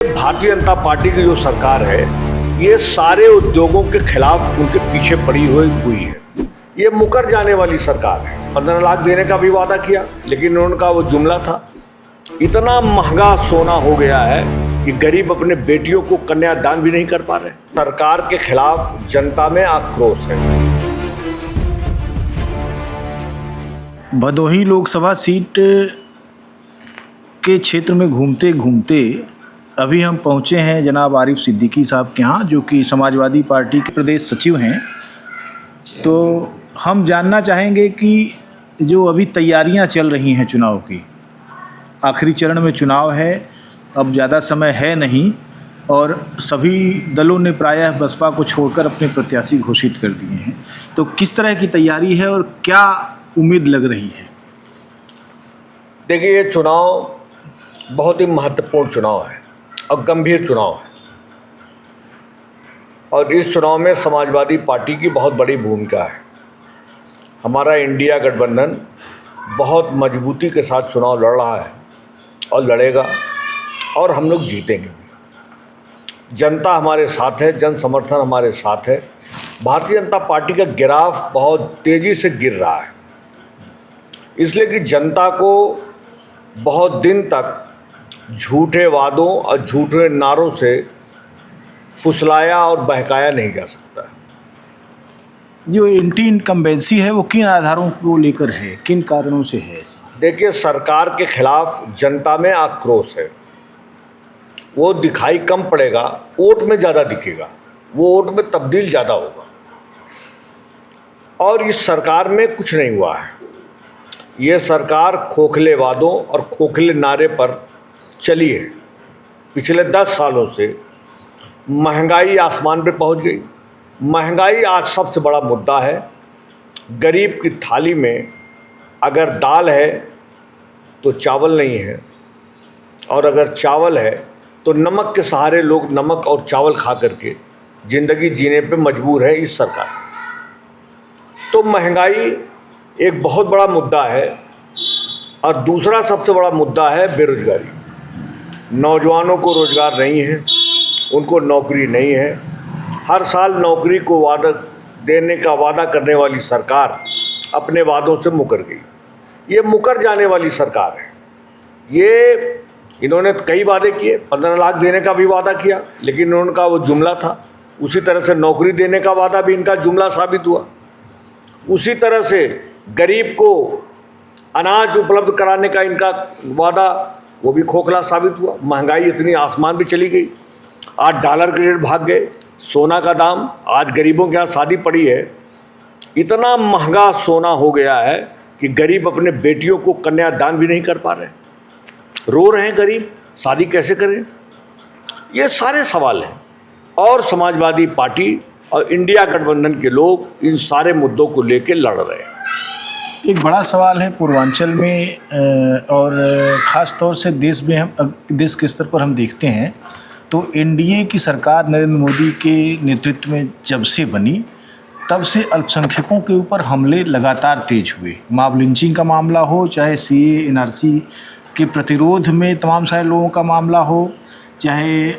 Bharatiya Janata party की जो सरकार है ये सारे उद्योगों के खिलाफ उनके पीछे पड़ी हुई है। ये मुकर जाने वाली सरकार है। 15 लाख देने का भी वादा किया, लेकिन उनका वो जुमला था। इतना महंगा सोना हो गया है कि गरीब अपने बेटियों को कन्यादान भी नहीं कर पा रहे। सरकार के खिलाफ जनता में आक्रोश है। भदोही लोकसभा सीट के क्षेत्र में घूमते घूमते अभी हम पहुंचे हैं जनाब आरिफ सिद्दीकी साहब के यहाँ, जो कि समाजवादी पार्टी के प्रदेश सचिव हैं। तो हम जानना चाहेंगे कि जो अभी तैयारियां चल रही हैं चुनाव की, आखिरी चरण में चुनाव है, अब ज़्यादा समय है नहीं और सभी दलों ने प्रायः बसपा को छोड़कर अपने प्रत्याशी घोषित कर दिए हैं। तो किस तरह की तैयारी है और क्या उम्मीद लग रही है? देखिए, ये चुनाव बहुत ही महत्वपूर्ण चुनाव है और गंभीर चुनाव है, और इस चुनाव में समाजवादी पार्टी की बहुत बड़ी भूमिका है। हमारा इंडिया गठबंधन बहुत मजबूती के साथ चुनाव लड़ रहा है और लड़ेगा, और हम लोग जीतेंगे भी। जनता हमारे साथ है, जन समर्थन हमारे साथ है। भारतीय जनता पार्टी का गिराफ बहुत तेज़ी से गिर रहा है, इसलिए कि जनता को बहुत दिन तक झूठे वादों और झूठे नारों से फुसलाया और बहकाया नहीं जा सकता। जो एंटी इनकम्बेंसी है वो किन आधारों को लेकर है, किन कारणों से है? देखिए, सरकार के खिलाफ जनता में आक्रोश है। वो दिखाई कम पड़ेगा, वोट में ज़्यादा दिखेगा, वो वोट में तब्दील ज़्यादा होगा। और इस सरकार में कुछ नहीं हुआ है। ये सरकार खोखले वादों और खोखले नारे पर चली है। पिछले 10 सालों से महंगाई आसमान पे पहुंच गई। महंगाई आज सबसे बड़ा मुद्दा है। गरीब की थाली में अगर दाल है तो चावल नहीं है, और अगर चावल है तो नमक के सहारे लोग नमक और चावल खा करके ज़िंदगी जीने पे मजबूर है इस सरकार। तो महंगाई एक बहुत बड़ा मुद्दा है, और दूसरा सबसे बड़ा मुद्दा है बेरोजगारी। नौजवानों को रोज़गार नहीं है, उनको नौकरी नहीं है। हर साल नौकरी को वादा देने का वादा करने वाली सरकार अपने वादों से मुकर गई। ये मुकर जाने वाली सरकार है। इन्होंने कई वादे किए, 15 लाख देने का भी वादा किया, लेकिन उनका वो जुमला था। उसी तरह से नौकरी देने का वादा भी इनका जुमला साबित हुआ। उसी तरह से गरीब को अनाज उपलब्ध कराने का इनका वादा, वो भी खोखला साबित हुआ। महंगाई इतनी आसमान पे चली गई। आज डॉलर के रेट भाग गए। सोना का दाम, आज गरीबों के यहाँ शादी पड़ी है, इतना महंगा सोना हो गया है कि गरीब अपने बेटियों को कन्यादान भी नहीं कर पा रहे। रो रहे हैं गरीब, शादी कैसे करें? ये सारे सवाल हैं, और समाजवादी पार्टी और इंडिया गठबंधन के लोग इन सारे मुद्दों को लेकर लड़ रहे हैं। एक बड़ा सवाल है पूर्वांचल में, और ख़ास तौर से देश के स्तर पर हम देखते हैं तो एनडीए की सरकार नरेंद्र मोदी के नेतृत्व में जब से बनी, तब से अल्पसंख्यकों के ऊपर हमले लगातार तेज हुए। मॉब लिंचिंग का मामला हो, चाहे सीए एनआरसी के प्रतिरोध में तमाम सारे लोगों का मामला हो, चाहे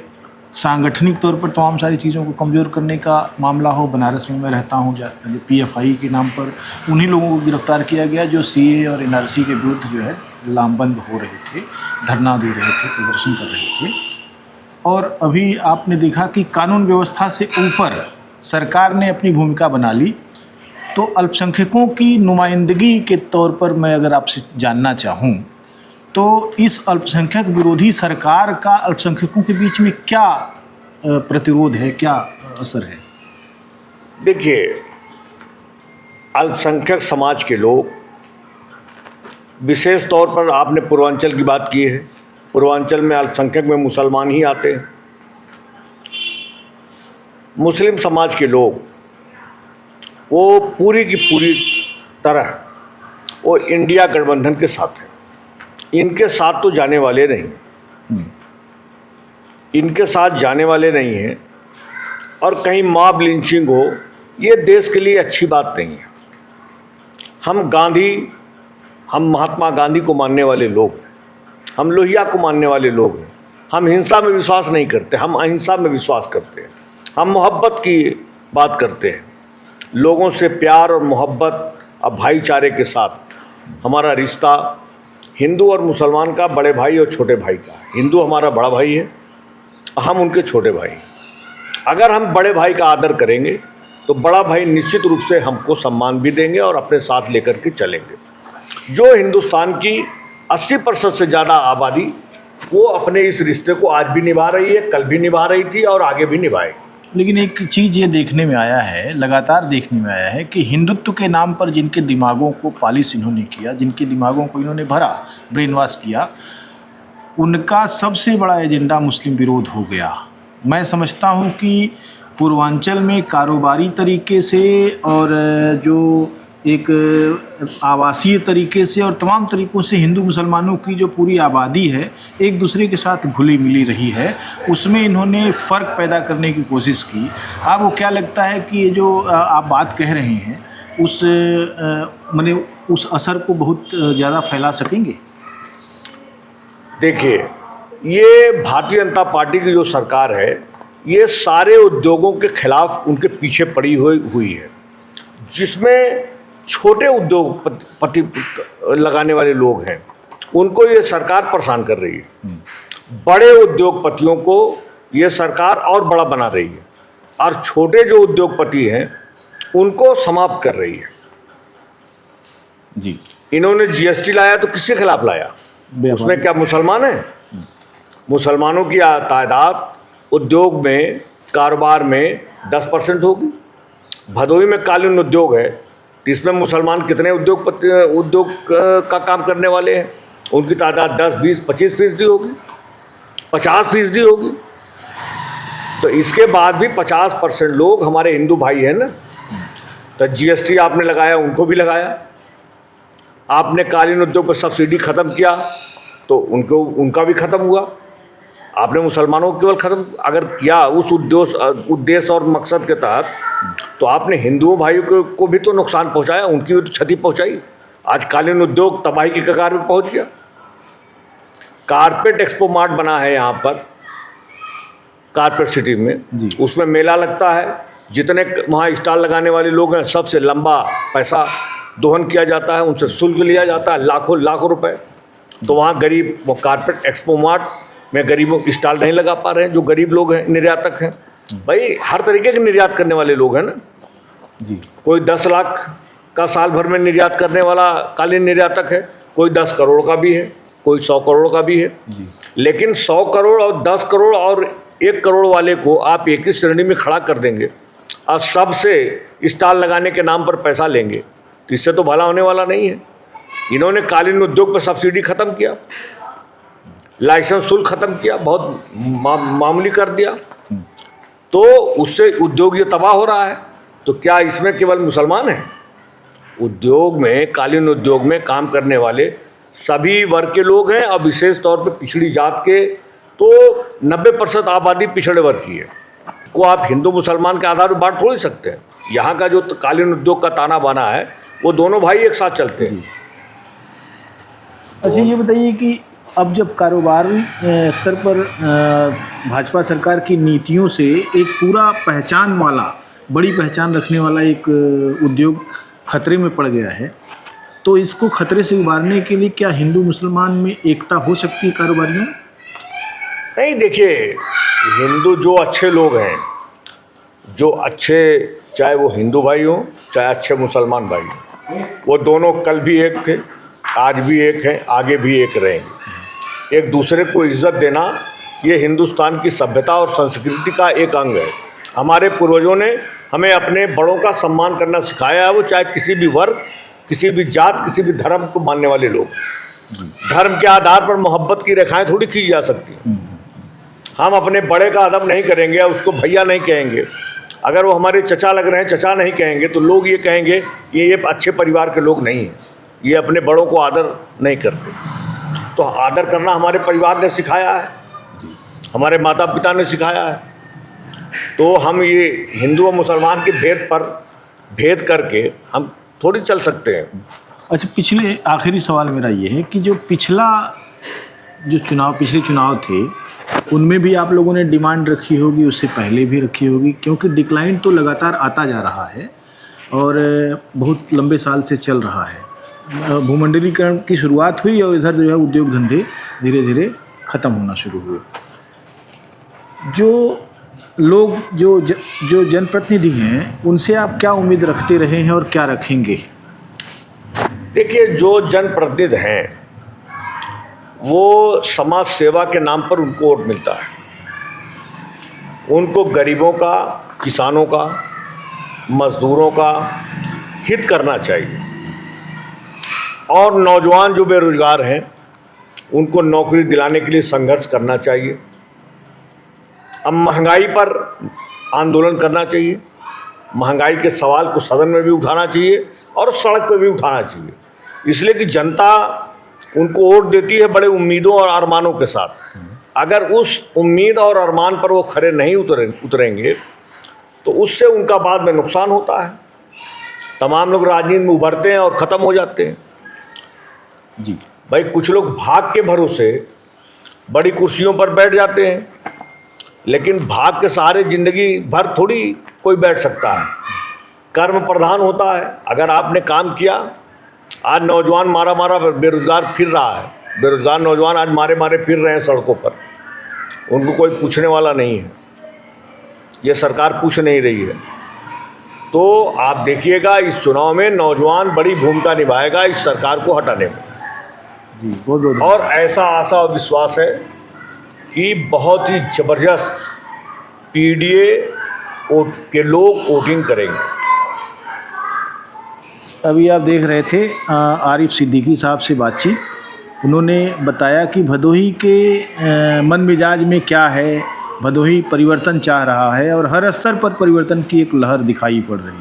सांगठनिक तौर पर तमाम सारी चीज़ों को कमज़ोर करने का मामला हो। बनारस में मैं रहता हूँ, पीएफआई के नाम पर उन्हीं लोगों को गिरफ्तार किया गया जो सीए और एनआरसी के विरुद्ध जो है लामबंद हो रहे थे, धरना दे रहे थे, प्रदर्शन कर रहे थे। और अभी आपने देखा कि कानून व्यवस्था से ऊपर सरकार ने अपनी भूमिका बना ली। तो अल्पसंख्यकों की नुमाइंदगी के तौर पर मैं अगर आपसे जानना चाहूँ तो इस अल्पसंख्यक विरोधी सरकार का अल्पसंख्यकों के बीच में क्या प्रतिरोध है, क्या असर है? देखिए, अल्पसंख्यक समाज के लोग, विशेष तौर पर आपने पूर्वांचल की बात की है, पूर्वांचल में अल्पसंख्यक में मुसलमान ही आते हैं। मुस्लिम समाज के लोग वो पूरी की पूरी तरह वो इंडिया गठबंधन के साथ हैं। इनके साथ तो जाने वाले नहीं, इनके साथ जाने वाले नहीं हैं। और कहीं मॉब लिंचिंग हो, ये देश के लिए अच्छी बात नहीं है। हम महात्मा गांधी को मानने वाले लोग हैं, हम लोहिया को मानने वाले लोग हैं, हम हिंसा में विश्वास नहीं करते, हम अहिंसा में विश्वास करते हैं। हम मोहब्बत की बात करते हैं, लोगों से प्यार और मोहब्बत और भाईचारे के साथ हमारा रिश्ता हिंदू और मुसलमान का, बड़े भाई और छोटे भाई का। हिंदू हमारा बड़ा भाई है, हम उनके छोटे भाई। अगर हम बड़े भाई का आदर करेंगे तो बड़ा भाई निश्चित रूप से हमको सम्मान भी देंगे और अपने साथ लेकर के चलेंगे। जो हिंदुस्तान की 80% से ज़्यादा आबादी वो अपने इस रिश्ते को आज भी निभा रही है, कल भी निभा रही थी और आगे भी निभाएगी। लेकिन एक चीज़ ये देखने में आया है, लगातार देखने में आया है कि हिंदुत्व के नाम पर जिनके दिमागों को पॉलिश इन्होंने किया, जिनके दिमागों को इन्होंने भरा, ब्रेन वॉश किया, उनका सबसे बड़ा एजेंडा मुस्लिम विरोध हो गया। मैं समझता हूँ कि पूर्वांचल में कारोबारी तरीके से और जो एक आवासीय तरीके से और तमाम तरीक़ों से हिंदू मुसलमानों की जो पूरी आबादी है एक दूसरे के साथ घुली मिली रही है, उसमें इन्होंने फ़र्क पैदा करने की कोशिश की। आपको क्या लगता है कि ये जो आप बात कह रहे हैं उस माने उस असर को बहुत ज़्यादा फैला सकेंगे? देखिए, ये भारतीय जनता पार्टी की जो सरकार है ये सारे उद्योगों के खिलाफ उनके पीछे पड़ी हुई है, जिसमें छोटे उद्योगपति लगाने वाले लोग हैं उनको ये सरकार परेशान कर रही है। बड़े उद्योगपतियों को ये सरकार और बड़ा बना रही है और छोटे जो उद्योगपति हैं उनको समाप्त कर रही है जी। इन्होंने जीएसटी लाया तो किसके खिलाफ लाया? उसमें क्या मुसलमान हैं? मुसलमानों की तादाद उद्योग में, कारोबार में 10% होगी। भदोही में कालीन उद्योग है, इसमें मुसलमान कितने उद्योग का काम करने वाले हैं? उनकी तादाद 10, 20, 25% होगी, 50% होगी। तो इसके बाद भी 50% लोग हमारे हिंदू भाई हैं ना। तो जीएसटी आपने लगाया, उनको भी लगाया। आपने कालीन उद्योग पर सब्सिडी ख़त्म किया तो उनका भी ख़त्म हुआ। आपने मुसलमानों को केवल ख़त्म अगर किया उस उद्देश्य और मकसद के तहत, तो आपने हिंदुओं भाइयों को भी तो नुकसान पहुंचाया, उनकी भी तो क्षति पहुंचाई। आज कालीन उद्योग तबाही की कगार में पहुंच गया। कारपेट एक्सपो मार्ट बना है यहाँ पर कारपेट सिटी में, उसमें मेला लगता है। जितने वहाँ स्टॉल लगाने वाले लोग हैं सबसे लंबा पैसा दोहन किया जाता है, उनसे शुल्क लिया जाता है लाखों रुपए। तो वहाँ गरीब, वो कारपेट एक्सपो मार्ट में गरीबों की स्टॉल नहीं लगा पा रहे हैं, जो गरीब लोग हैं, निर्यातक हैं। भाई हर तरीके के निर्यात करने वाले लोग हैं ना जी। कोई 10 लाख का साल भर में निर्यात करने वाला कालीन निर्यातक है, कोई 10 करोड़ का भी है, कोई 100 करोड़ का भी है जी। लेकिन 100 करोड़ और 10 करोड़ और 1 करोड़ वाले को आप एक ही श्रेणी में खड़ा कर देंगे और सबसे स्टॉल लगाने के नाम पर पैसा लेंगे, तो इससे तो भला होने वाला नहीं है। इन्होंने कालीन उद्योग पर सब्सिडी ख़त्म किया, लाइसेंस शुल्क ख़त्म किया, बहुत मामूली कर दिया, तो उससे उद्योग ये तबाह हो रहा है। तो क्या इसमें केवल मुसलमान हैं? उद्योग में, कालीन उद्योग में काम करने वाले सभी वर्ग के लोग हैं और विशेष तौर पर पिछड़ी जात के तो 90% आबादी पिछड़े वर्ग की है। को आप हिंदू मुसलमान के आधार पर बांट थोड़ी सकते हैं। यहाँ का जो कालीन उद्योग का ताना बाना है वो दोनों भाई एक साथ चलते हैं। अच्छा, ये बताइए कि अब जब कारोबारी स्तर पर भाजपा सरकार की नीतियों से एक पूरा पहचान वाला, बड़ी पहचान रखने वाला एक उद्योग खतरे में पड़ गया है, तो इसको खतरे से उबारने के लिए क्या हिंदू मुसलमान में एकता हो सकती है कारोबारियों? नहीं, देखिए, हिंदू जो अच्छे लोग हैं, जो अच्छे, चाहे वो हिंदू भाई हो चाहे अच्छे मुसलमान भाई हो, वो दोनों कल भी एक थे, आज भी एक हैं, आगे भी एक रहेंगे। एक दूसरे को इज्जत देना ये हिंदुस्तान की सभ्यता और संस्कृति का एक अंग है। हमारे पूर्वजों ने हमें अपने बड़ों का सम्मान करना सिखाया है, वो चाहे किसी भी वर्ग, किसी भी जात, किसी भी धर्म को मानने वाले लोग। धर्म के आधार पर मोहब्बत की रेखाएं थोड़ी खींची जा सकती। हम अपने बड़े का अदब नहीं करेंगे, उसको भैया नहीं कहेंगे, अगर वो हमारे चचा लग रहे हैं चचा नहीं कहेंगे, तो लोग ये कहेंगे ये अच्छे परिवार के लोग नहीं हैं, ये अपने बड़ों को आदर नहीं करते। तो आदर करना हमारे परिवार ने सिखाया है, हमारे माता पिता ने सिखाया है। तो हम ये हिंदू और मुसलमान के भेद करके हम थोड़ी चल सकते हैं। अच्छा, आखिरी सवाल मेरा ये है कि जो पिछले चुनाव थे उनमें भी आप लोगों ने डिमांड रखी होगी, उससे पहले भी रखी होगी, क्योंकि डिक्लाइन तो लगातार आता जा रहा है और बहुत लंबे साल से चल रहा है। भूमंडलीकरण की शुरुआत हुई और इधर जो है उद्योग धंधे धीरे धीरे ख़त्म होना शुरू हुए। जो लोग जो जनप्रतिनिधि हैं, उनसे आप क्या उम्मीद रखते रहे हैं और क्या रखेंगे? देखिए, जो जनप्रतिनिधि हैं वो समाज सेवा के नाम पर उनको वोट मिलता है। उनको गरीबों का, किसानों का, मजदूरों का हित करना चाहिए और नौजवान जो बेरोजगार हैं उनको नौकरी दिलाने के लिए संघर्ष करना चाहिए। अब महंगाई पर आंदोलन करना चाहिए, महंगाई के सवाल को सदन में भी उठाना चाहिए और सड़क पर भी उठाना चाहिए, इसलिए कि जनता उनको वोट देती है बड़े उम्मीदों और अरमानों के साथ। अगर उस उम्मीद और अरमान पर वो खरे नहीं उतरेंगे तो उससे उनका बाद में नुकसान होता है। तमाम लोग राजनीति में उभरते हैं और ख़त्म हो जाते हैं। जी भाई, कुछ लोग भाग के भरोसे बड़ी कुर्सियों पर बैठ जाते हैं, लेकिन भाग के सहारे ज़िंदगी भर थोड़ी कोई बैठ सकता है। कर्म प्रधान होता है। अगर आपने काम किया, आज नौजवान मारा बेरोजगार फिर रहा है, बेरोजगार नौजवान आज मारे फिर रहे हैं सड़कों पर, उनको कोई पूछने वाला नहीं है, ये सरकार पूछ नहीं रही है। तो आप देखिएगा इस चुनाव में नौजवान बड़ी भूमिका निभाएगा इस सरकार को हटाने में। जी, बहुत बहुत और ऐसा आशा और विश्वास है कि बहुत ही ज़बरदस्त पीडीए के लोग वोटिंग करेंगे। अभी आप देख रहे थे आरिफ सिद्दीकी साहब से बातचीत। उन्होंने बताया कि भदोही के मन मिजाज में क्या है, भदोही परिवर्तन चाह रहा है और हर स्तर पर परिवर्तन की एक लहर दिखाई पड़ रही है।